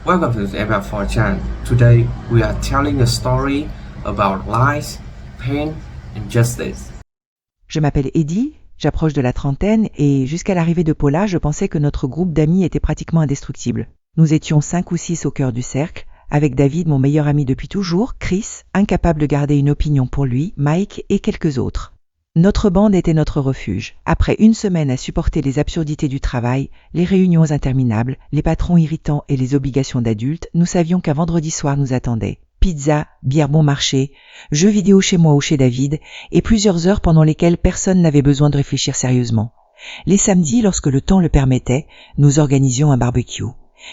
Welcome to the Ever 4chan. Today we are telling a story about lies, pain and justice. Je m'appelle Eddie, j'approche de la trentaine et jusqu'à l'arrivée de Paula, je pensais que notre groupe d'amis était pratiquement indestructible. Nous étions 5 ou 6 au cœur du cercle, avec David, mon meilleur ami depuis toujours, Chris, incapable de garder une opinion pour lui, Mike et quelques autres. Notre bande était notre refuge. Après une semaine à supporter les absurdités du travail, les réunions interminables, les patrons irritants et les obligations d'adultes, nous savions qu'un vendredi soir nous attendait. Pizza, bière bon marché, jeux vidéo chez moi ou chez David, et plusieurs heures pendant lesquelles personne n'avait besoin de réfléchir sérieusement. Les samedis, lorsque le temps le permettait, nous organisions un barbecue.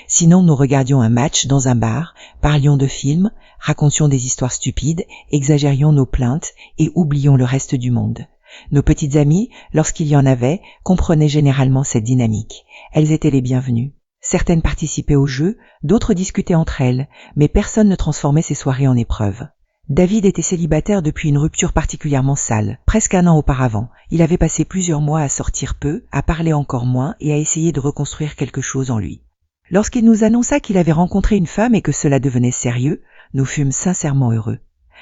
Sinon, nous regardions un match dans un bar, parlions de films, racontions des histoires stupides, exagérions nos plaintes et oublions le reste du monde. Nos petites amies, lorsqu'il y en avait, comprenaient généralement cette dynamique. Elles étaient les bienvenues. Certaines participaient au jeu, d'autres discutaient entre elles, mais personne ne transformait ces soirées en épreuves. David était célibataire depuis une rupture particulièrement sale. Presque un an auparavant, il avait passé plusieurs mois à sortir peu, à parler encore moins et à essayer de reconstruire quelque chose en lui. Lorsqu'il nous annonça qu'il avait rencontré une femme et que cela devenait sérieux, nous fûmes sincèrement heureux.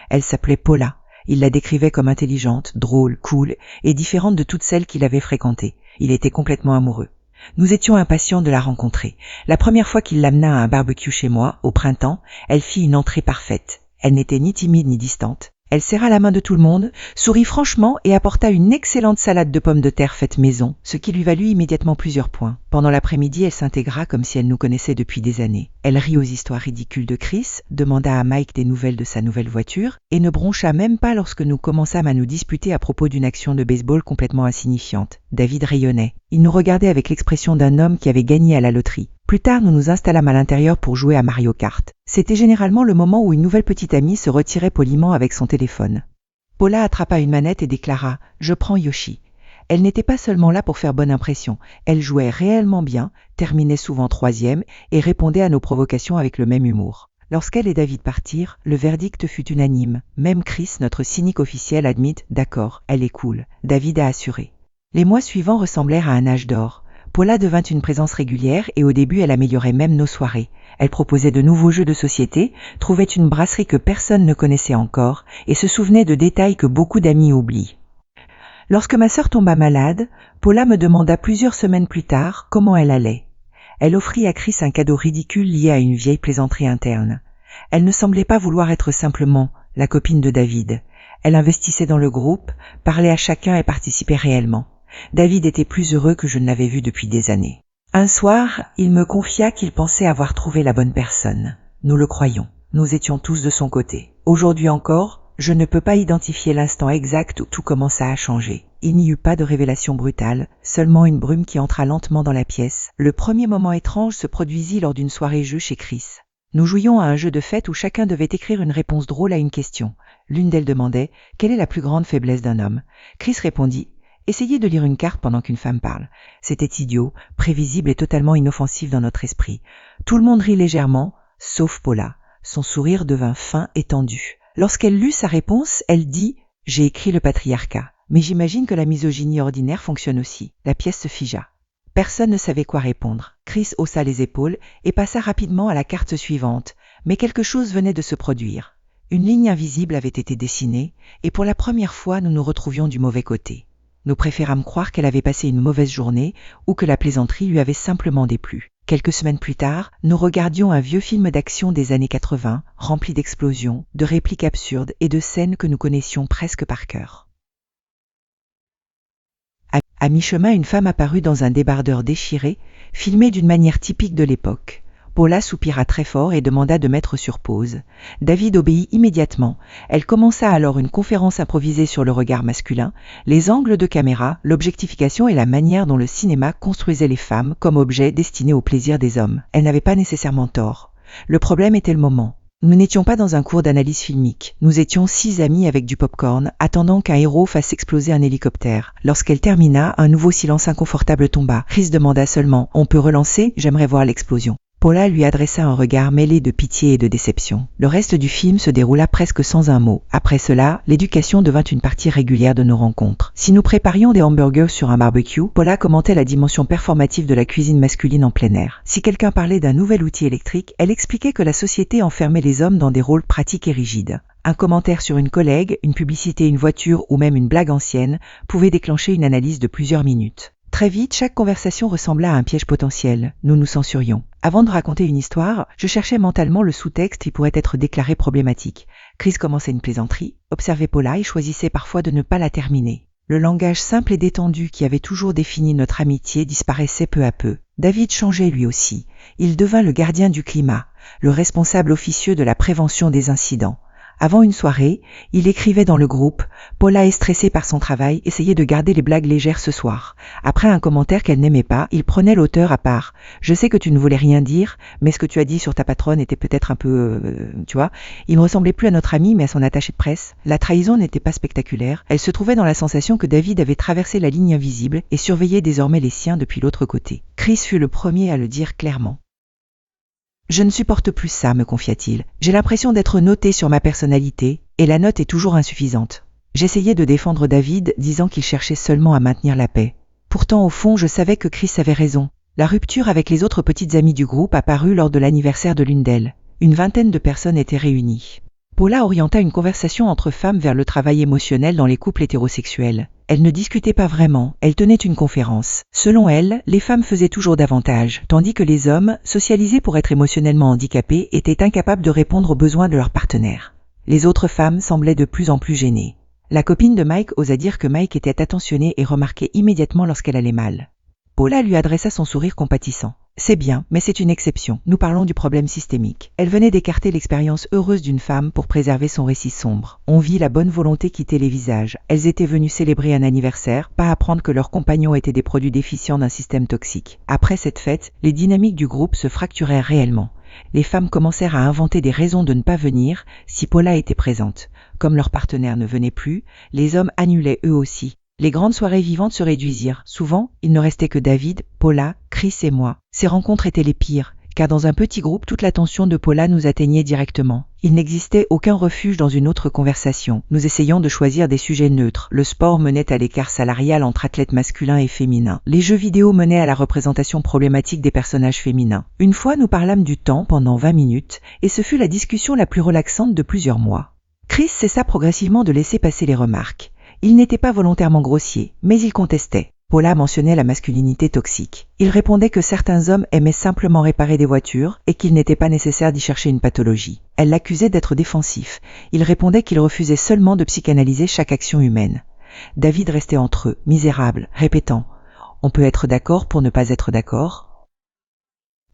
Elle s'appelait Paula. Il la décrivait comme intelligente, drôle, cool et différente de toutes celles qu'il avait fréquentées. Il était complètement amoureux. Nous étions impatients de la rencontrer. La première fois qu'il l'amena à un barbecue chez moi, au printemps, elle fit une entrée parfaite. Elle n'était ni timide ni distante. Elle serra la main de tout le monde, sourit franchement et apporta une excellente salade de pommes de terre faite maison, ce qui lui valut immédiatement plusieurs points. Pendant l'après-midi, elle s'intégra comme si elle nous connaissait depuis des années. Elle rit aux histoires ridicules de Chris, demanda à Mike des nouvelles de sa nouvelle voiture et ne broncha même pas lorsque nous commençâmes à nous disputer à propos d'une action de baseball complètement insignifiante. David rayonnait. Il nous regardait avec l'expression d'un homme qui avait gagné à la loterie. Plus tard, nous nous installâmes à l'intérieur pour jouer à Mario Kart. C'était généralement le moment où une nouvelle petite amie se retirait poliment avec son téléphone. Paula attrapa une manette et déclara « Je prends Yoshi ». Elle n'était pas seulement là pour faire bonne impression, elle jouait réellement bien, terminait souvent 3e et répondait à nos provocations avec le même humour. Lorsqu'elle et David partirent, le verdict fut unanime. Même Chris, notre cynique officiel, admit « D'accord, elle est cool ». David a assuré. Les mois suivants ressemblèrent à un âge d'or. Paula devint une présence régulière et au début elle améliorait même nos soirées. Elle proposait de nouveaux jeux de société, trouvait une brasserie que personne ne connaissait encore et se souvenait de détails que beaucoup d'amis oublient. Lorsque ma sœur tomba malade, Paula me demanda plusieurs semaines plus tard comment elle allait. Elle offrit à Chris un cadeau ridicule lié à une vieille plaisanterie interne. Elle ne semblait pas vouloir être simplement la copine de David. Elle investissait dans le groupe, parlait à chacun et participait réellement. David était plus heureux que je ne l'avais vu depuis des années. Un soir, il me confia qu'il pensait avoir trouvé la bonne personne. Nous le croyions. Nous étions tous de son côté. Aujourd'hui encore, je ne peux pas identifier l'instant exact où tout commença à changer. Il n'y eut pas de révélation brutale, seulement une brume qui entra lentement dans la pièce. Le premier moment étrange se produisit lors d'une soirée-jeu chez Chris. Nous jouions à un jeu de fête où chacun devait écrire une réponse drôle à une question. L'une d'elles demandait « Quelle est la plus grande faiblesse d'un homme ?» Chris répondit « Essayez de lire une carte pendant qu'une femme parle. » C'était idiot, prévisible et totalement inoffensif dans notre esprit. Tout le monde rit légèrement, sauf Paula. Son sourire devint fin et tendu. Lorsqu'elle lut sa réponse, elle dit « J'ai écrit le patriarcat. » Mais j'imagine que la misogynie ordinaire fonctionne aussi. La pièce se figea. Personne ne savait quoi répondre. Chris haussa les épaules et passa rapidement à la carte suivante. Mais quelque chose venait de se produire. Une ligne invisible avait été dessinée et pour la première fois nous nous retrouvions du mauvais côté. Nous préférâmes croire qu'elle avait passé une mauvaise journée ou que la plaisanterie lui avait simplement déplu. Quelques semaines plus tard, nous regardions un vieux film d'action des années 80, rempli d'explosions, de répliques absurdes et de scènes que nous connaissions presque par cœur. À mi-chemin, une femme apparut dans un débardeur déchiré, filmé d'une manière typique de l'époque. Paula soupira très fort et demanda de mettre sur pause. David obéit immédiatement. Elle commença alors une conférence improvisée sur le regard masculin, les angles de caméra, l'objectification et la manière dont le cinéma construisait les femmes comme objets destinés au plaisir des hommes. Elle n'avait pas nécessairement tort. Le problème était le moment. Nous n'étions pas dans un cours d'analyse filmique. Nous étions 6 amis avec du popcorn, attendant qu'un héros fasse exploser un hélicoptère. Lorsqu'elle termina, un nouveau silence inconfortable tomba. Chris demanda seulement « On peut relancer ? J'aimerais voir l'explosion ». Paula lui adressa un regard mêlé de pitié et de déception. Le reste du film se déroula presque sans un mot. Après cela, l'éducation devint une partie régulière de nos rencontres. Si nous préparions des hamburgers sur un barbecue, Paula commentait la dimension performative de la cuisine masculine en plein air. Si quelqu'un parlait d'un nouvel outil électrique, elle expliquait que la société enfermait les hommes dans des rôles pratiques et rigides. Un commentaire sur une collègue, une publicité, une voiture ou même une blague ancienne pouvait déclencher une analyse de plusieurs minutes. Très vite, chaque conversation ressembla à un piège potentiel. Nous nous censurions. Avant de raconter une histoire, je cherchais mentalement le sous-texte qui pourrait être déclaré problématique. Chris commençait une plaisanterie, observait Paula et choisissait parfois de ne pas la terminer. Le langage simple et détendu qui avait toujours défini notre amitié disparaissait peu à peu. David changeait lui aussi. Il devint le gardien du climat, le responsable officieux de la prévention des incidents. Avant une soirée, il écrivait dans le groupe « Paula est stressée par son travail, essayez de garder les blagues légères ce soir ». Après un commentaire qu'elle n'aimait pas, il prenait l'auteur à part. « Je sais que tu ne voulais rien dire, mais ce que tu as dit sur ta patronne était peut-être un peu... tu vois ?» Il ne ressemblait plus à notre ami, mais à son attaché de presse. La trahison n'était pas spectaculaire. Elle se trouvait dans la sensation que David avait traversé la ligne invisible et surveillait désormais les siens depuis l'autre côté. Chris fut le premier à le dire clairement. Je ne supporte plus ça, me confia-t-il. J'ai l'impression d'être noté sur ma personnalité, et la note est toujours insuffisante. J'essayais de défendre David, disant qu'il cherchait seulement à maintenir la paix. Pourtant, au fond, je savais que Chris avait raison. La rupture avec les autres petites amies du groupe apparut lors de l'anniversaire de l'une d'elles. Une vingtaine de personnes étaient réunies. Paula orienta une conversation entre femmes vers le travail émotionnel dans les couples hétérosexuels. Elle ne discutait pas vraiment, elle tenait une conférence. Selon elle, les femmes faisaient toujours davantage, tandis que les hommes, socialisés pour être émotionnellement handicapés, étaient incapables de répondre aux besoins de leur partenaire. Les autres femmes semblaient de plus en plus gênées. La copine de Mike osa dire que Mike était attentionné et remarquait immédiatement lorsqu'elle allait mal. Paula lui adressa son sourire compatissant. C'est bien, mais c'est une exception. Nous parlons du problème systémique. Elle venait d'écarter l'expérience heureuse d'une femme pour préserver son récit sombre. On vit la bonne volonté quitter les visages. Elles étaient venues célébrer un anniversaire, pas apprendre que leurs compagnons étaient des produits déficients d'un système toxique. Après cette fête, les dynamiques du groupe se fracturèrent réellement. Les femmes commencèrent à inventer des raisons de ne pas venir si Paula était présente. Comme leur partenaire ne venait plus, les hommes annulaient eux aussi. Les grandes soirées vivantes se réduisirent. Souvent, il ne restait que David, Paula, Chris et moi. Ces rencontres étaient les pires, car dans un petit groupe, toute l'attention de Paula nous atteignait directement. Il n'existait aucun refuge dans une autre conversation. Nous essayions de choisir des sujets neutres. Le sport menait à l'écart salarial entre athlètes masculins et féminins. Les jeux vidéo menaient à la représentation problématique des personnages féminins. Une fois, nous parlâmes du temps pendant 20 minutes, et ce fut la discussion la plus relaxante de plusieurs mois. Chris cessa progressivement de laisser passer les remarques. Il n'était pas volontairement grossier, mais il contestait. Paula mentionnait la masculinité toxique. Il répondait que certains hommes aimaient simplement réparer des voitures et qu'il n'était pas nécessaire d'y chercher une pathologie. Elle l'accusait d'être défensif. Il répondait qu'il refusait seulement de psychanalyser chaque action humaine. David restait entre eux, misérable, répétant « On peut être d'accord pour ne pas être d'accord ?»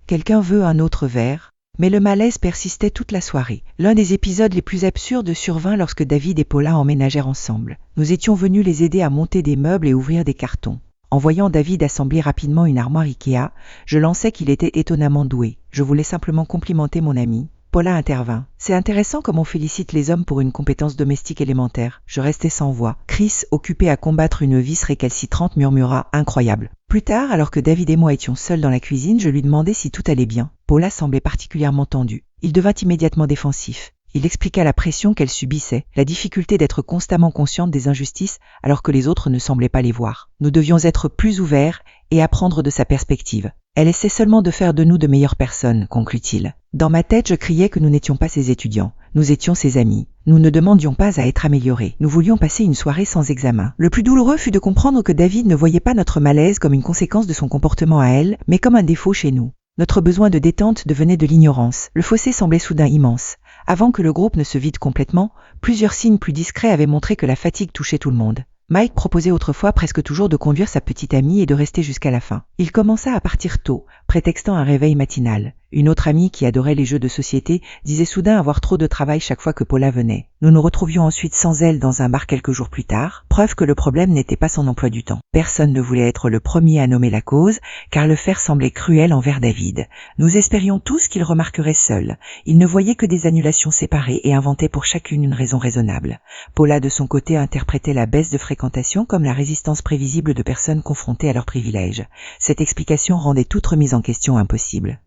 Quelqu'un veut un autre verre ? Mais le malaise persistait toute la soirée. L'un des épisodes les plus absurdes survint lorsque David et Paula emménagèrent ensemble. Nous étions venus les aider à monter des meubles et ouvrir des cartons. En voyant David assembler rapidement une armoire Ikea, je lançais qu'il était étonnamment doué. Je voulais simplement complimenter mon ami. Paula intervint. C'est intéressant comme on félicite les hommes pour une compétence domestique élémentaire. Je restais sans voix. Chris, occupé à combattre une vis récalcitrante, murmura « Incroyable ». Plus tard, alors que David et moi étions seuls dans la cuisine, je lui demandai si tout allait bien. Paula semblait particulièrement tendue. Il devint immédiatement défensif. Il expliqua la pression qu'elle subissait, la difficulté d'être constamment consciente des injustices alors que les autres ne semblaient pas les voir. Nous devions être plus ouverts et apprendre de sa perspective. Elle essaie seulement de faire de nous de meilleures personnes, conclut-il. Dans ma tête, je criais que nous n'étions pas ses étudiants. Nous étions ses amis. Nous ne demandions pas à être améliorés. Nous voulions passer une soirée sans examen. Le plus douloureux fut de comprendre que David ne voyait pas notre malaise comme une conséquence de son comportement à elle, mais comme un défaut chez nous. Notre besoin de détente devenait de l'ignorance. Le fossé semblait soudain immense. Avant que le groupe ne se vide complètement, plusieurs signes plus discrets avaient montré que la fatigue touchait tout le monde. Mike proposait autrefois presque toujours de conduire sa petite amie et de rester jusqu'à la fin. Il commença à partir tôt, prétextant un réveil matinal. Une autre amie qui adorait les jeux de société disait soudain avoir trop de travail chaque fois que Paula venait. Nous nous retrouvions ensuite sans elle dans un bar quelques jours plus tard, preuve que le problème n'était pas son emploi du temps. Personne ne voulait être le premier à nommer la cause, car le faire semblait cruel envers David. Nous espérions tous qu'il remarquerait seul. Il ne voyait que des annulations séparées et inventait pour chacune une raison raisonnable. Paula de son côté interprétait la baisse de fréquentation comme la résistance prévisible de personnes confrontées à leurs privilèges. Cette explication rendait toute remise en question impossible.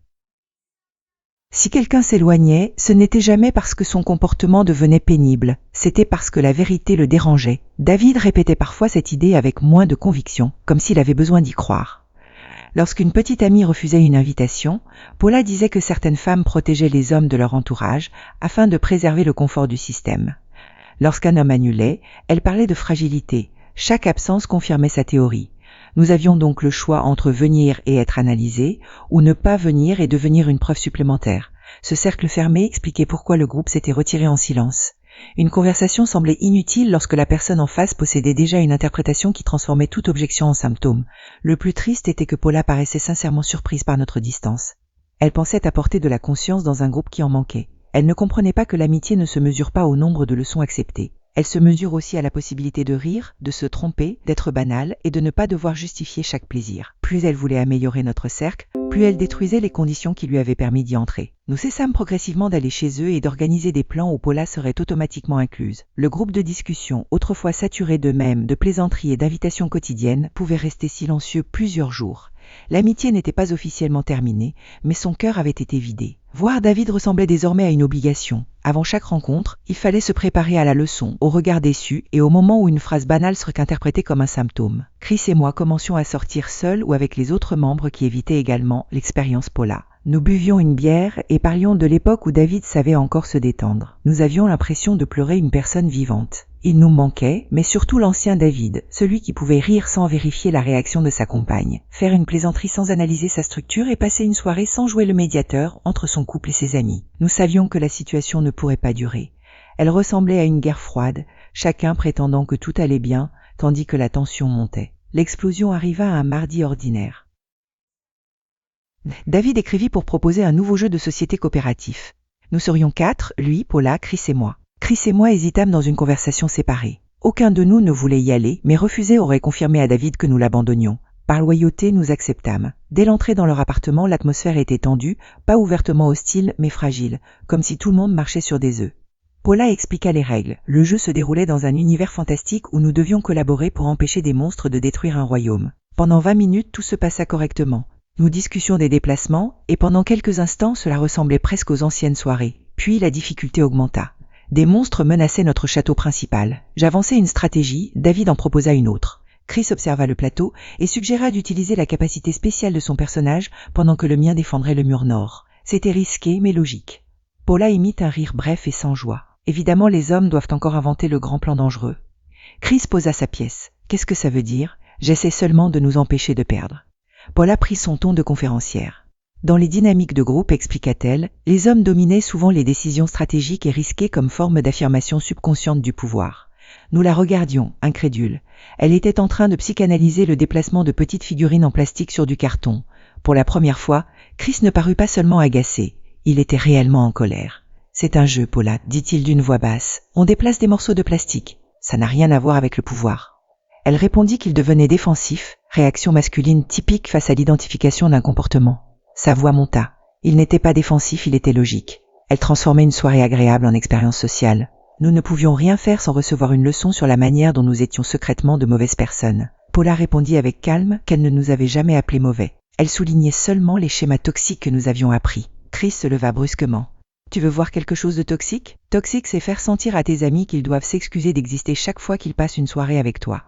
Si quelqu'un s'éloignait, ce n'était jamais parce que son comportement devenait pénible, c'était parce que la vérité le dérangeait. David répétait parfois cette idée avec moins de conviction, comme s'il avait besoin d'y croire. Lorsqu'une petite amie refusait une invitation, Paula disait que certaines femmes protégeaient les hommes de leur entourage afin de préserver le confort du système. Lorsqu'un homme annulait, elle parlait de fragilité. Chaque absence confirmait sa théorie. Nous avions donc le choix entre venir et être analysé, ou ne pas venir et devenir une preuve supplémentaire. Ce cercle fermé expliquait pourquoi le groupe s'était retiré en silence. Une conversation semblait inutile lorsque la personne en face possédait déjà une interprétation qui transformait toute objection en symptôme. Le plus triste était que Paula paraissait sincèrement surprise par notre distance. Elle pensait apporter de la conscience dans un groupe qui en manquait. Elle ne comprenait pas que l'amitié ne se mesure pas au nombre de leçons acceptées. Elle se mesure aussi à la possibilité de rire, de se tromper, d'être banale et de ne pas devoir justifier chaque plaisir. Plus elle voulait améliorer notre cercle, plus elle détruisait les conditions qui lui avaient permis d'y entrer. Nous cessâmes progressivement d'aller chez eux et d'organiser des plans où Paula serait automatiquement incluse. Le groupe de discussion, autrefois saturé de mèmes, de plaisanteries et d'invitations quotidiennes, pouvait rester silencieux plusieurs jours. L'amitié n'était pas officiellement terminée, mais son cœur avait été vidé. Voir David ressemblait désormais à une obligation. Avant chaque rencontre, il fallait se préparer à la leçon, au regard déçu et au moment où une phrase banale serait interprétée comme un symptôme. Chris et moi commencions à sortir seuls ou avec les autres membres qui évitaient également l'expérience Paula. Nous buvions une bière et parlions de l'époque où David savait encore se détendre. Nous avions l'impression de pleurer une personne vivante. Il nous manquait, mais surtout l'ancien David, celui qui pouvait rire sans vérifier la réaction de sa compagne, faire une plaisanterie sans analyser sa structure et passer une soirée sans jouer le médiateur entre son couple et ses amis. Nous savions que la situation ne pourrait pas durer. Elle ressemblait à une guerre froide, chacun prétendant que tout allait bien, tandis que la tension montait. L'explosion arriva un mardi ordinaire. David écrivit pour proposer un nouveau jeu de société coopératif. Nous serions 4, lui, Paula, Chris et moi. Chris et moi hésitâmes dans une conversation séparée. Aucun de nous ne voulait y aller, mais refuser aurait confirmé à David que nous l'abandonnions. Par loyauté, nous acceptâmes. Dès l'entrée dans leur appartement, l'atmosphère était tendue, pas ouvertement hostile, mais fragile, comme si tout le monde marchait sur des œufs. Paula expliqua les règles. Le jeu se déroulait dans un univers fantastique où nous devions collaborer pour empêcher des monstres de détruire un royaume. Pendant 20 minutes, tout se passa correctement. Nous discutions des déplacements, et pendant quelques instants, cela ressemblait presque aux anciennes soirées. Puis la difficulté augmenta. Des monstres menaçaient notre château principal. J'avançai une stratégie, David en proposa une autre. Chris observa le plateau et suggéra d'utiliser la capacité spéciale de son personnage pendant que le mien défendrait le mur nord. C'était risqué, mais logique. Paula imite un rire bref et sans joie. Évidemment, les hommes doivent encore inventer le grand plan dangereux. Chris posa sa pièce. Qu'est-ce que ça veut dire? J'essaie seulement de nous empêcher de perdre. Paula prit son ton de conférencière. Dans les dynamiques de groupe, expliqua-t-elle, les hommes dominaient souvent les décisions stratégiques et risquées comme forme d'affirmation subconsciente du pouvoir. Nous la regardions, incrédules. Elle était en train de psychanalyser le déplacement de petites figurines en plastique sur du carton. Pour la première fois, Chris ne parut pas seulement agacé, il était réellement en colère. « C'est un jeu, Paula, dit-il d'une voix basse. On déplace des morceaux de plastique. Ça n'a rien à voir avec le pouvoir. » Elle répondit qu'il devenait défensif, réaction masculine typique face à l'identification d'un comportement. Sa voix monta. Il n'était pas défensif, il était logique. Elle transformait une soirée agréable en expérience sociale. Nous ne pouvions rien faire sans recevoir une leçon sur la manière dont nous étions secrètement de mauvaises personnes. Paula répondit avec calme qu'elle ne nous avait jamais appelés mauvais. Elle soulignait seulement les schémas toxiques que nous avions appris. Chris se leva brusquement. « Tu veux voir quelque chose de toxique ? Toxique, c'est faire sentir à tes amis qu'ils doivent s'excuser d'exister chaque fois qu'ils passent une soirée avec toi.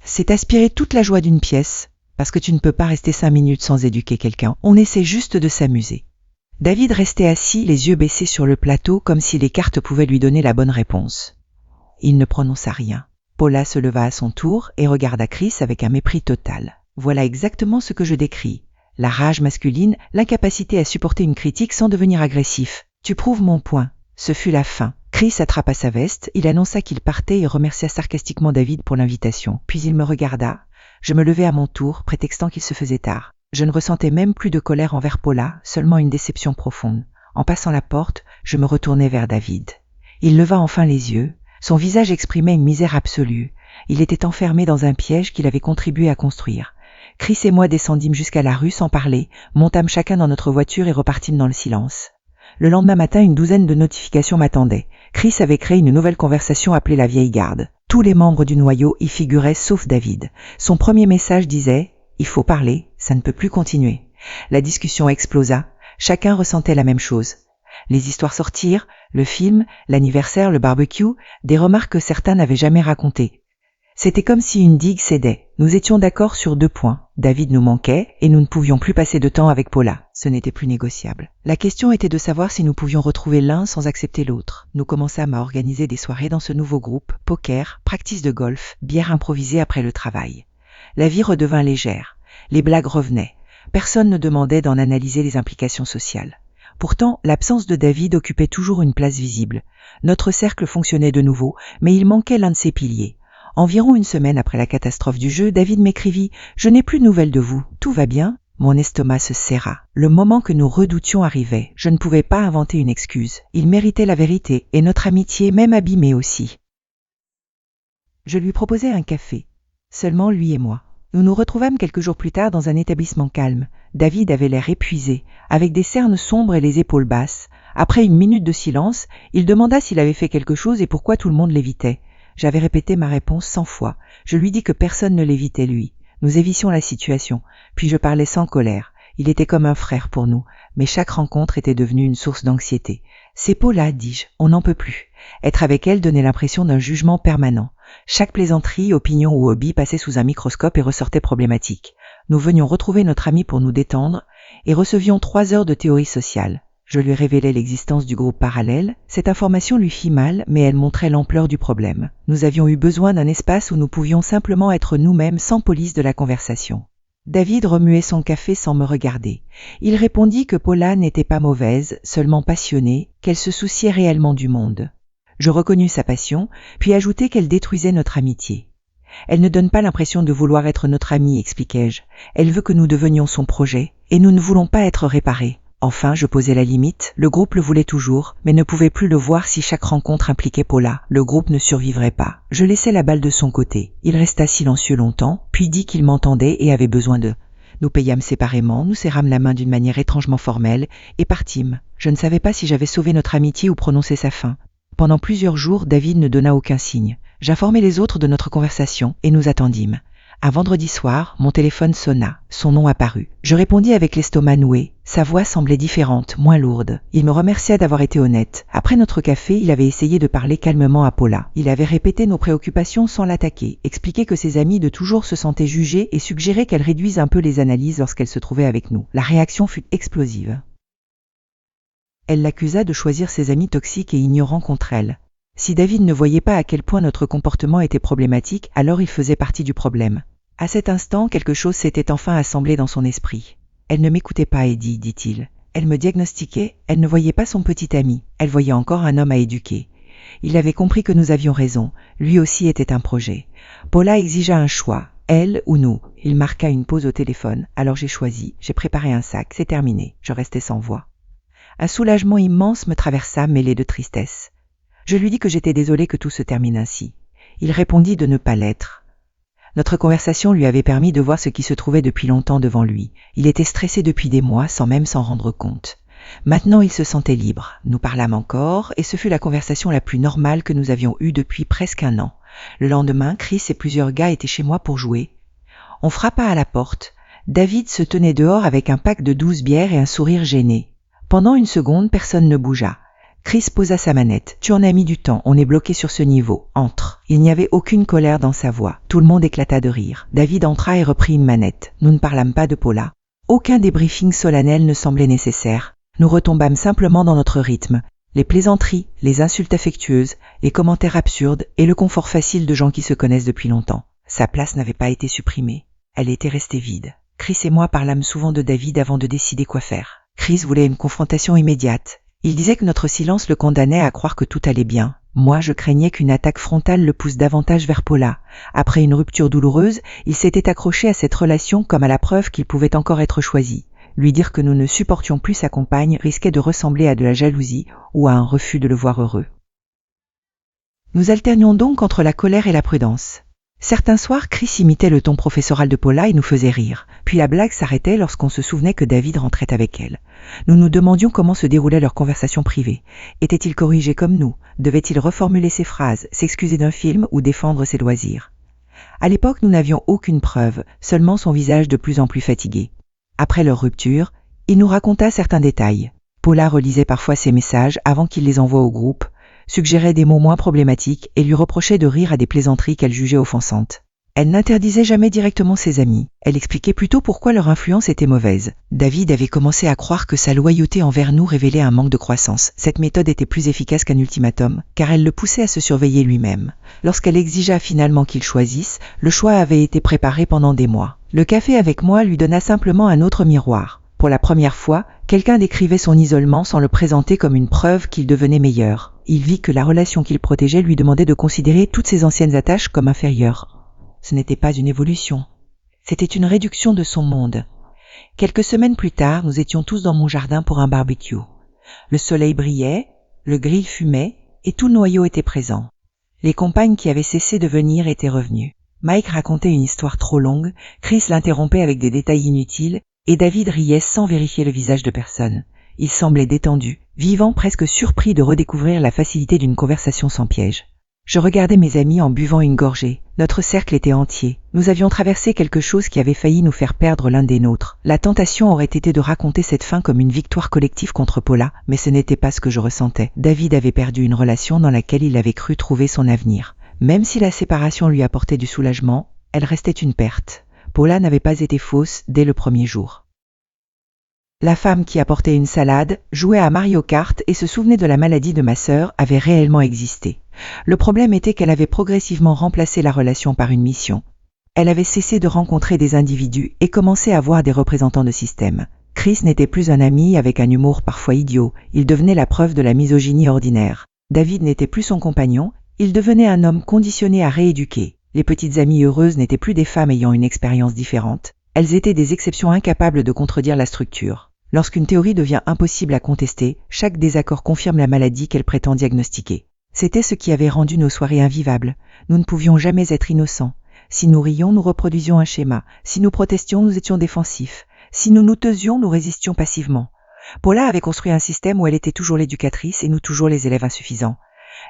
C'est aspirer toute la joie d'une pièce, parce que tu ne peux pas rester 5 minutes sans éduquer quelqu'un. On essaie juste de s'amuser. » David restait assis, les yeux baissés sur le plateau, comme si les cartes pouvaient lui donner la bonne réponse. Il ne prononça rien. Paula se leva à son tour et regarda Chris avec un mépris total. Voilà exactement ce que je décris. La rage masculine, l'incapacité à supporter une critique sans devenir agressif. Tu prouves mon point. Ce fut la fin. Chris attrapa sa veste, il annonça qu'il partait et remercia sarcastiquement David pour l'invitation. Puis il me regarda. Je me levai à mon tour, prétextant qu'il se faisait tard. Je ne ressentais même plus de colère envers Paula, seulement une déception profonde. En passant la porte, je me retournai vers David. Il leva enfin les yeux. Son visage exprimait une misère absolue. Il était enfermé dans un piège qu'il avait contribué à construire. Chris et moi descendîmes jusqu'à la rue sans parler, montâmes chacun dans notre voiture et repartîmes dans le silence. Le lendemain matin, une douzaine de notifications m'attendaient. Chris avait créé une nouvelle conversation appelée la vieille garde. Tous les membres du noyau y figuraient sauf David. Son premier message disait « Il faut parler, ça ne peut plus continuer ». La discussion explosa. Chacun ressentait la même chose. Les histoires sortirent, le film, l'anniversaire, le barbecue, des remarques que certains n'avaient jamais racontées. C'était comme si une digue cédait. Nous étions d'accord sur 2 points. David nous manquait et nous ne pouvions plus passer de temps avec Paula. Ce n'était plus négociable. La question était de savoir si nous pouvions retrouver l'un sans accepter l'autre. Nous commençâmes à organiser des soirées dans ce nouveau groupe, poker, practice de golf, bière improvisée après le travail. La vie redevint légère. Les blagues revenaient. Personne ne demandait d'en analyser les implications sociales. Pourtant, l'absence de David occupait toujours une place visible. Notre cercle fonctionnait de nouveau, mais il manquait l'un de ses piliers. Environ une semaine après la catastrophe du jeu, David m'écrivit « Je n'ai plus de nouvelles de vous, tout va bien ?» Mon estomac se serra. Le moment que nous redoutions arrivait. Je ne pouvais pas inventer une excuse. Il méritait la vérité, et notre amitié, même abîmée aussi. Je lui proposai un café. Seulement lui et moi. Nous nous retrouvâmes quelques jours plus tard dans un établissement calme. David avait l'air épuisé, avec des cernes sombres et les épaules basses. Après une minute de silence, il demanda s'il avait fait quelque chose et pourquoi tout le monde l'évitait. J'avais répété ma réponse 100 fois. Je lui dis que personne ne l'évitait lui. Nous évitions la situation, puis je parlais sans colère. Il était comme un frère pour nous, mais chaque rencontre était devenue une source d'anxiété. C'est Paula, dis-je, on n'en peut plus. Être avec elle donnait l'impression d'un jugement permanent. Chaque plaisanterie, opinion ou hobby passait sous un microscope et ressortait problématique. Nous venions retrouver notre amie pour nous détendre et recevions 3 heures de théorie sociale. Je lui révélai l'existence du groupe parallèle. Cette information lui fit mal, mais elle montrait l'ampleur du problème. Nous avions eu besoin d'un espace où nous pouvions simplement être nous-mêmes sans police de la conversation. David remuait son café sans me regarder. Il répondit que Paula n'était pas mauvaise, seulement passionnée, qu'elle se souciait réellement du monde. Je reconnus sa passion, puis ajoutai qu'elle détruisait notre amitié. Elle ne donne pas l'impression de vouloir être notre amie, expliquai-je. Elle veut que nous devenions son projet, et nous ne voulons pas être réparés. Enfin, je posai la limite, le groupe le voulait toujours, mais ne pouvait plus le voir si chaque rencontre impliquait Paula. Le groupe ne survivrait pas. Je laissai la balle de son côté. Il resta silencieux longtemps, puis dit qu'il m'entendait et avait besoin d'eux. Nous payâmes séparément, nous serrâmes la main d'une manière étrangement formelle, et partîmes. Je ne savais pas si j'avais sauvé notre amitié ou prononcé sa fin. Pendant plusieurs jours, David ne donna aucun signe. J'informai les autres de notre conversation, et nous attendîmes. Un vendredi soir, mon téléphone sonna. Son nom apparut. Je répondis avec l'estomac noué. Sa voix semblait différente, moins lourde. Il me remercia d'avoir été honnête. Après notre café, il avait essayé de parler calmement à Paula. Il avait répété nos préoccupations sans l'attaquer, expliqué que ses amis de toujours se sentaient jugés et suggéré qu'elle réduise un peu les analyses lorsqu'elle se trouvait avec nous. La réaction fut explosive. Elle l'accusa de choisir ses amis toxiques et ignorants contre elle. Si David ne voyait pas à quel point notre comportement était problématique, alors il faisait partie du problème. À cet instant, quelque chose s'était enfin assemblé dans son esprit. Elle ne m'écoutait pas, Eddie, dit-il. Elle me diagnostiquait, elle ne voyait pas son petit ami, elle voyait encore un homme à éduquer. Il avait compris que nous avions raison, lui aussi était un projet. Paula exigea un choix, elle ou nous. Il marqua une pause au téléphone, alors j'ai choisi, j'ai préparé un sac, c'est terminé, je restais sans voix. Un soulagement immense me traversa, mêlé de tristesse. Je lui dis que j'étais désolée que tout se termine ainsi. Il répondit de ne pas l'être. Notre conversation lui avait permis de voir ce qui se trouvait depuis longtemps devant lui. Il était stressé depuis des mois sans même s'en rendre compte. Maintenant il se sentait libre. Nous parlâmes encore et ce fut la conversation la plus normale que nous avions eue depuis presque 1 an. Le lendemain, Chris et plusieurs gars étaient chez moi pour jouer. On frappa à la porte. David se tenait dehors avec un pack de 12 bières et un sourire gêné. Pendant une seconde, personne ne bougea. Chris posa sa manette. « Tu en as mis du temps, on est bloqué sur ce niveau. Entre. » Il n'y avait aucune colère dans sa voix. Tout le monde éclata de rire. David entra et reprit une manette. Nous ne parlâmes pas de Paula. Aucun débriefing solennel ne semblait nécessaire. Nous retombâmes simplement dans notre rythme. Les plaisanteries, les insultes affectueuses, les commentaires absurdes et le confort facile de gens qui se connaissent depuis longtemps. Sa place n'avait pas été supprimée. Elle était restée vide. Chris et moi parlâmes souvent de David avant de décider quoi faire. Chris voulait une confrontation immédiate. Il disait que notre silence le condamnait à croire que tout allait bien. Moi, je craignais qu'une attaque frontale le pousse davantage vers Paula. Après une rupture douloureuse, il s'était accroché à cette relation comme à la preuve qu'il pouvait encore être choisi. Lui dire que nous ne supportions plus sa compagne risquait de ressembler à de la jalousie ou à un refus de le voir heureux. Nous alternions donc entre la colère et la prudence. Certains soirs, Chris imitait le ton professoral de Paula et nous faisait rire. Puis la blague s'arrêtait lorsqu'on se souvenait que David rentrait avec elle. Nous nous demandions comment se déroulait leur conversation privée. Était-il corrigé comme nous? Devait-il reformuler ses phrases, s'excuser d'un film ou défendre ses loisirs? À l'époque, nous n'avions aucune preuve, seulement son visage de plus en plus fatigué. Après leur rupture, Il nous raconta certains détails. Paula relisait parfois ses messages avant qu'il les envoie au groupe, suggérait des mots moins problématiques et lui reprochait de rire à des plaisanteries qu'elle jugeait offensantes. Elle n'interdisait jamais directement ses amis. Elle expliquait plutôt pourquoi leur influence était mauvaise. David avait commencé à croire que sa loyauté envers nous révélait un manque de croissance. Cette méthode était plus efficace qu'un ultimatum, car elle le poussait à se surveiller lui-même. Lorsqu'elle exigea finalement qu'il choisisse, le choix avait été préparé pendant des mois. Le café avec moi lui donna simplement un autre miroir. Pour la première fois, quelqu'un décrivait son isolement sans le présenter comme une preuve qu'il devenait meilleur. Il vit que la relation qu'il protégeait lui demandait de considérer toutes ses anciennes attaches comme inférieures. Ce n'était pas une évolution, c'était une réduction de son monde. Quelques semaines plus tard, nous étions tous dans mon jardin pour un barbecue. Le soleil brillait, le grill fumait et tout le noyau était présent. Les compagnes qui avaient cessé de venir étaient revenues. Mike racontait une histoire trop longue, Chris l'interrompait avec des détails inutiles et David riait sans vérifier le visage de personne. Il semblait détendu, vivant, presque surpris de redécouvrir la facilité d'une conversation sans piège. Je regardais mes amis en buvant une gorgée. Notre cercle était entier. Nous avions traversé quelque chose qui avait failli nous faire perdre l'un des nôtres. La tentation aurait été de raconter cette fin comme une victoire collective contre Paula, mais ce n'était pas ce que je ressentais. David avait perdu une relation dans laquelle il avait cru trouver son avenir. Même si la séparation lui apportait du soulagement, elle restait une perte. Paula n'avait pas été fausse dès le premier jour. La femme qui apportait une salade, jouait à Mario Kart et se souvenait de la maladie de ma sœur avait réellement existé. Le problème était qu'elle avait progressivement remplacé la relation par une mission. Elle avait cessé de rencontrer des individus et commençait à voir des représentants de système. Chris n'était plus un ami avec un humour parfois idiot, il devenait la preuve de la misogynie ordinaire. David n'était plus son compagnon, il devenait un homme conditionné à rééduquer. Les petites amies heureuses n'étaient plus des femmes ayant une expérience différente, elles étaient des exceptions incapables de contredire la structure. Lorsqu'une théorie devient impossible à contester, chaque désaccord confirme la maladie qu'elle prétend diagnostiquer. C'était ce qui avait rendu nos soirées invivables. Nous ne pouvions jamais être innocents. Si nous rions, nous reproduisions un schéma. Si nous protestions, nous étions défensifs. Si nous nous taisions, nous résistions passivement. Paula avait construit un système où elle était toujours l'éducatrice et nous toujours les élèves insuffisants.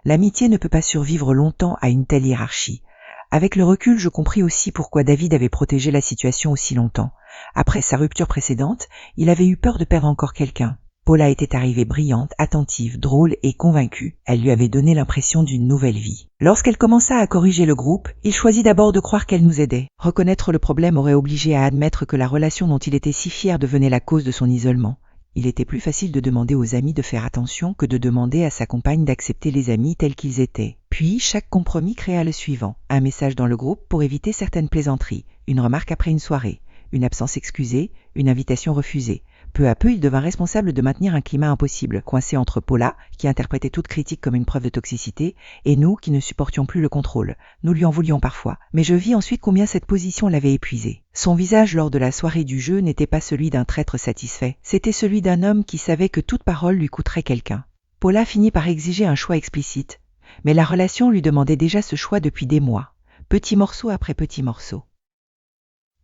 L'amitié ne peut pas survivre longtemps à une telle hiérarchie. Avec le recul, je compris aussi pourquoi David avait protégé la situation aussi longtemps. Après sa rupture précédente, il avait eu peur de perdre encore quelqu'un. Paula était arrivée brillante, attentive, drôle et convaincue. Elle lui avait donné l'impression d'une nouvelle vie. Lorsqu'elle commença à corriger le groupe, il choisit d'abord de croire qu'elle nous aidait. Reconnaître le problème aurait obligé à admettre que la relation dont il était si fier devenait la cause de son isolement. Il était plus facile de demander aux amis de faire attention que de demander à sa compagne d'accepter les amis tels qu'ils étaient. Puis, chaque compromis créa le suivant. Un message dans le groupe pour éviter certaines plaisanteries, une remarque après une soirée, une absence excusée, une invitation refusée. Peu à peu, il devint responsable de maintenir un climat impossible, coincé entre Paula, qui interprétait toute critique comme une preuve de toxicité, et nous, qui ne supportions plus le contrôle. Nous lui en voulions parfois, mais je vis ensuite combien cette position l'avait épuisé. Son visage lors de la soirée du jeu n'était pas celui d'un traître satisfait, c'était celui d'un homme qui savait que toute parole lui coûterait quelqu'un. Paula finit par exiger un choix explicite, mais la relation lui demandait déjà ce choix depuis des mois, petit morceau après petit morceau.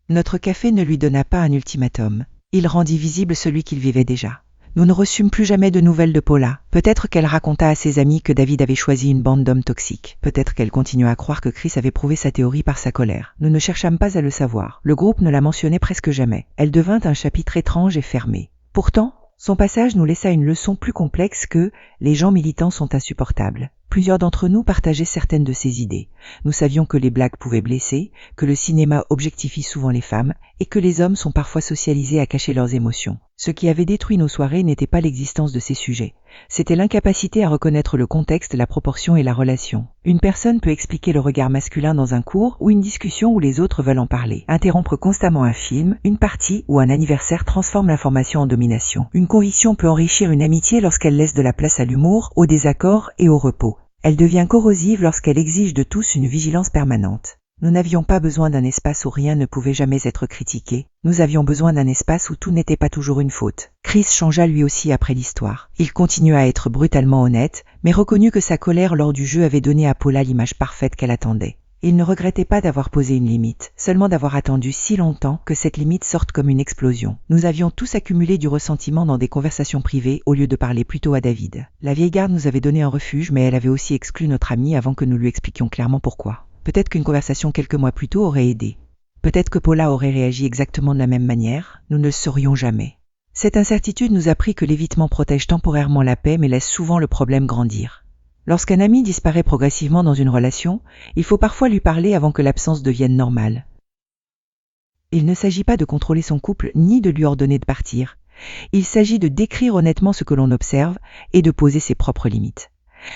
Notre café ne lui donna pas un ultimatum. Il rendit visible celui qu'il vivait déjà. Nous ne reçûmes plus jamais de nouvelles de Paula. Peut-être qu'elle raconta à ses amis que David avait choisi une bande d'hommes toxiques. Peut-être qu'elle continua à croire que Chris avait prouvé sa théorie par sa colère. Nous ne cherchâmes pas à le savoir. Le groupe ne la mentionnait presque jamais. Elle devint un chapitre étrange et fermé. Pourtant, son passage nous laissa une leçon plus complexe que « les gens militants sont insupportables ». Plusieurs d'entre nous partageaient certaines de ces idées. Nous savions que les blagues pouvaient blesser, que le cinéma objectifie souvent les femmes et que les hommes sont parfois socialisés à cacher leurs émotions. Ce qui avait détruit nos soirées n'était pas l'existence de ces sujets. C'était l'incapacité à reconnaître le contexte, la proportion et la relation. Une personne peut expliquer le regard masculin dans un cours ou une discussion où les autres veulent en parler. Interrompre constamment un film, une partie ou un anniversaire transforme l'information en domination. Une conviction peut enrichir une amitié lorsqu'elle laisse de la place à l'humour, au désaccord et au repos. Elle devient corrosive lorsqu'elle exige de tous une vigilance permanente. Nous n'avions pas besoin d'un espace où rien ne pouvait jamais être critiqué. Nous avions besoin d'un espace où tout n'était pas toujours une faute. Chris changea lui aussi après l'histoire. Il continua à être brutalement honnête, mais reconnut que sa colère lors du jeu avait donné à Paula l'image parfaite qu'elle attendait. Il ne regrettait pas d'avoir posé une limite, seulement d'avoir attendu si longtemps que cette limite sorte comme une explosion. Nous avions tous accumulé du ressentiment dans des conversations privées au lieu de parler plutôt à David. La vieille garde nous avait donné un refuge, mais elle avait aussi exclu notre ami avant que nous lui expliquions clairement pourquoi. Peut-être qu'une conversation quelques mois plus tôt aurait aidé. Peut-être que Paula aurait réagi exactement de la même manière, nous ne le saurions jamais. Cette incertitude nous apprit que l'évitement protège temporairement la paix mais laisse souvent le problème grandir. Lorsqu'un ami disparaît progressivement dans une relation, il faut parfois lui parler avant que l'absence devienne normale. Il ne s'agit pas de contrôler son couple ni de lui ordonner de partir. Il s'agit de décrire honnêtement ce que l'on observe et de poser ses propres limites.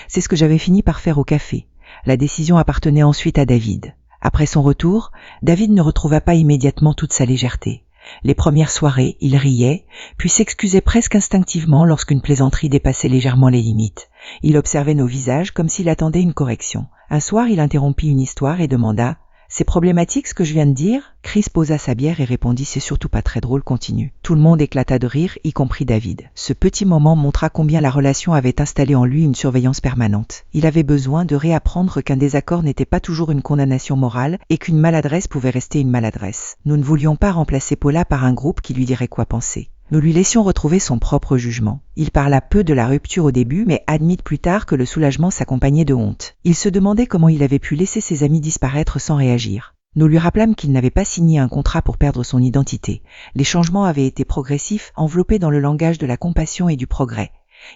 C'est ce que j'avais fini par faire au café. La décision appartenait ensuite à David. Après son retour, David ne retrouva pas immédiatement toute sa légèreté. Les premières soirées, il riait, puis s'excusait presque instinctivement lorsqu'une plaisanterie dépassait légèrement les limites. Il observait nos visages comme s'il attendait une correction. Un soir, il interrompit une histoire et demanda « C'est problématique ce que je viens de dire ?» Chris posa sa bière et répondit « C'est surtout pas très drôle, continue ». Tout le monde éclata de rire, y compris David. Ce petit moment montra combien la relation avait installé en lui une surveillance permanente. Il avait besoin de réapprendre qu'un désaccord n'était pas toujours une condamnation morale et qu'une maladresse pouvait rester une maladresse. Nous ne voulions pas remplacer Paula par un groupe qui lui dirait quoi penser. Nous lui laissions retrouver son propre jugement. Il parla peu de la rupture au début, mais admit plus tard que le soulagement s'accompagnait de honte. Il se demandait comment il avait pu laisser ses amis disparaître sans réagir. Nous lui rappelâmes qu'il n'avait pas signé un contrat pour perdre son identité. Les changements avaient été progressifs, enveloppés dans le langage de la compassion et du progrès.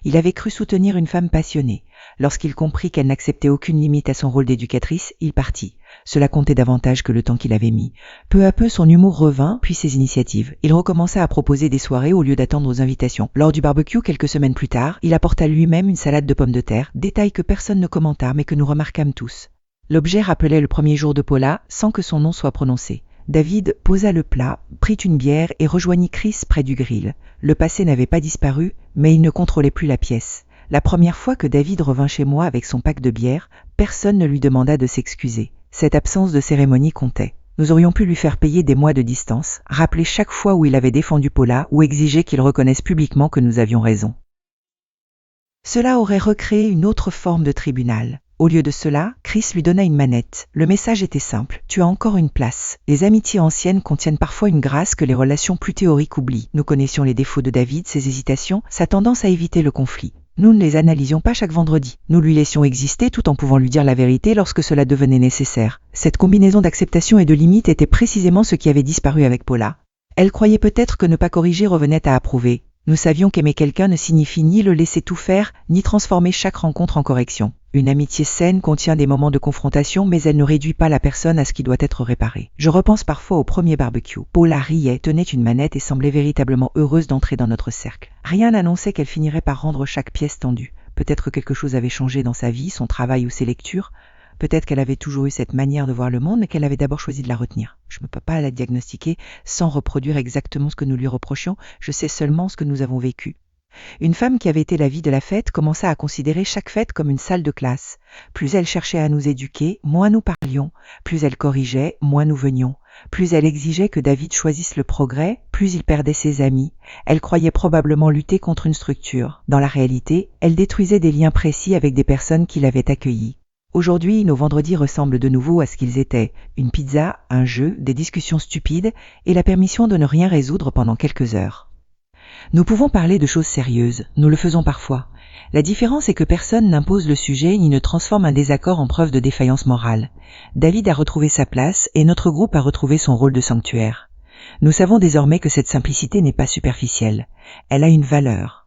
Il avait cru soutenir une femme passionnée. Lorsqu'il comprit qu'elle n'acceptait aucune limite à son rôle d'éducatrice, il partit. Cela comptait davantage que le temps qu'il avait mis. Peu à peu, son humour revint, puis ses initiatives. Il recommença à proposer des soirées au lieu d'attendre aux invitations. Lors du barbecue, quelques semaines plus tard, il apporta lui-même une salade de pommes de terre, détail que personne ne commenta mais que nous remarquâmes tous. L'objet rappelait le premier jour de Paula, sans que son nom soit prononcé. David posa le plat, prit une bière et rejoignit Chris près du grill. Le passé n'avait pas disparu, mais il ne contrôlait plus la pièce. La première fois que David revint chez moi avec son pack de bière, personne ne lui demanda de s'excuser. Cette absence de cérémonie comptait. Nous aurions pu lui faire payer des mois de distance, rappeler chaque fois où il avait défendu Paula ou exiger qu'il reconnaisse publiquement que nous avions raison. Cela aurait recréé une autre forme de tribunal. Au lieu de cela, Chris lui donna une manette. Le message était simple. Tu as encore une place. Les amitiés anciennes contiennent parfois une grâce que les relations plus théoriques oublient. Nous connaissions les défauts de David, ses hésitations, sa tendance à éviter le conflit. Nous ne les analysions pas chaque vendredi. Nous lui laissions exister tout en pouvant lui dire la vérité lorsque cela devenait nécessaire. Cette combinaison d'acceptation et de limites était précisément ce qui avait disparu avec Paula. Elle croyait peut-être que ne pas corriger revenait à approuver. Nous savions qu'aimer quelqu'un ne signifie ni le laisser tout faire, ni transformer chaque rencontre en correction. Une amitié saine contient des moments de confrontation, mais elle ne réduit pas la personne à ce qui doit être réparé. Je repense parfois au premier barbecue. Paula riait, tenait une manette et semblait véritablement heureuse d'entrer dans notre cercle. Rien n'annonçait qu'elle finirait par rendre chaque pièce tendue. Peut-être quelque chose avait changé dans sa vie, son travail ou ses lectures. Peut-être qu'elle avait toujours eu cette manière de voir le monde, mais qu'elle avait d'abord choisi de la retenir. Je ne peux pas la diagnostiquer sans reproduire exactement ce que nous lui reprochions, je sais seulement ce que nous avons vécu. Une femme qui avait été la vie de la fête commença à considérer chaque fête comme une salle de classe. Plus elle cherchait à nous éduquer, moins nous parlions. Plus elle corrigeait, moins nous venions. Plus elle exigeait que David choisisse le progrès, plus il perdait ses amis. Elle croyait probablement lutter contre une structure. Dans la réalité, elle détruisait des liens précis avec des personnes qui l'avaient accueillie. Aujourd'hui, nos vendredis ressemblent de nouveau à ce qu'ils étaient. Une pizza, un jeu, des discussions stupides et la permission de ne rien résoudre pendant quelques heures. Nous pouvons parler de choses sérieuses, nous le faisons parfois. La différence est que personne n'impose le sujet ni ne transforme un désaccord en preuve de défaillance morale. David a retrouvé sa place et notre groupe a retrouvé son rôle de sanctuaire. Nous savons désormais que cette simplicité n'est pas superficielle. Elle a une valeur.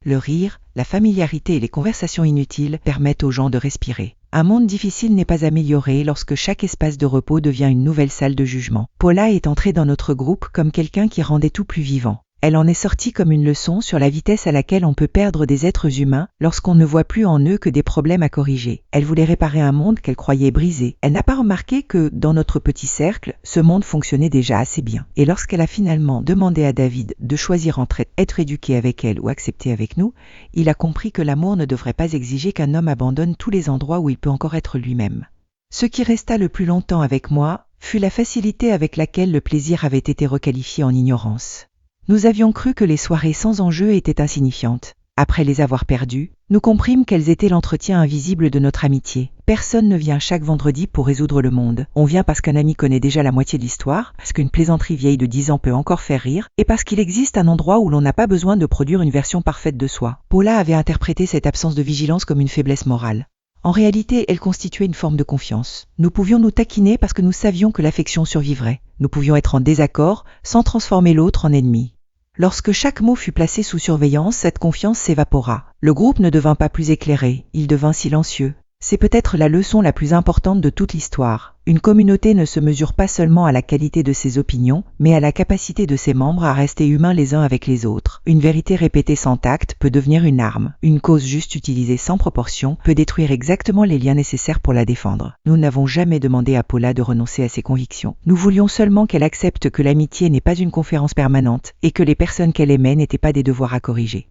Le rire, la familiarité et les conversations inutiles permettent aux gens de respirer. Un monde difficile n'est pas amélioré lorsque chaque espace de repos devient une nouvelle salle de jugement. Paula est entrée dans notre groupe comme quelqu'un qui rendait tout plus vivant. Elle en est sortie comme une leçon sur la vitesse à laquelle on peut perdre des êtres humains lorsqu'on ne voit plus en eux que des problèmes à corriger. Elle voulait réparer un monde qu'elle croyait brisé. Elle n'a pas remarqué que, dans notre petit cercle, ce monde fonctionnait déjà assez bien. Et lorsqu'elle a finalement demandé à David de choisir entre être éduqué avec elle ou accepter avec nous, il a compris que l'amour ne devrait pas exiger qu'un homme abandonne tous les endroits où il peut encore être lui-même. Ce qui resta le plus longtemps avec moi fut la facilité avec laquelle le plaisir avait été requalifié en ignorance. Nous avions cru que les soirées sans enjeu étaient insignifiantes. Après les avoir perdues, nous comprîmes qu'elles étaient l'entretien invisible de notre amitié. Personne ne vient chaque vendredi pour résoudre le monde. On vient parce qu'un ami connaît déjà la moitié de l'histoire, parce qu'une plaisanterie vieille de 10 ans peut encore faire rire, et parce qu'il existe un endroit où l'on n'a pas besoin de produire une version parfaite de soi. Paula avait interprété cette absence de vigilance comme une faiblesse morale. En réalité, elle constituait une forme de confiance. Nous pouvions nous taquiner parce que nous savions que l'affection survivrait. Nous pouvions être en désaccord sans transformer l'autre en ennemi. Lorsque chaque mot fut placé sous surveillance, cette confiance s'évapora. Le groupe ne devint pas plus éclairé, il devint silencieux. C'est peut-être la leçon la plus importante de toute l'histoire. Une communauté ne se mesure pas seulement à la qualité de ses opinions, mais à la capacité de ses membres à rester humains les uns avec les autres. Une vérité répétée sans tact peut devenir une arme. Une cause juste utilisée sans proportion peut détruire exactement les liens nécessaires pour la défendre. Nous n'avons jamais demandé à Paula de renoncer à ses convictions. Nous voulions seulement qu'elle accepte que l'amitié n'est pas une conférence permanente et que les personnes qu'elle aimait n'étaient pas des devoirs à corriger.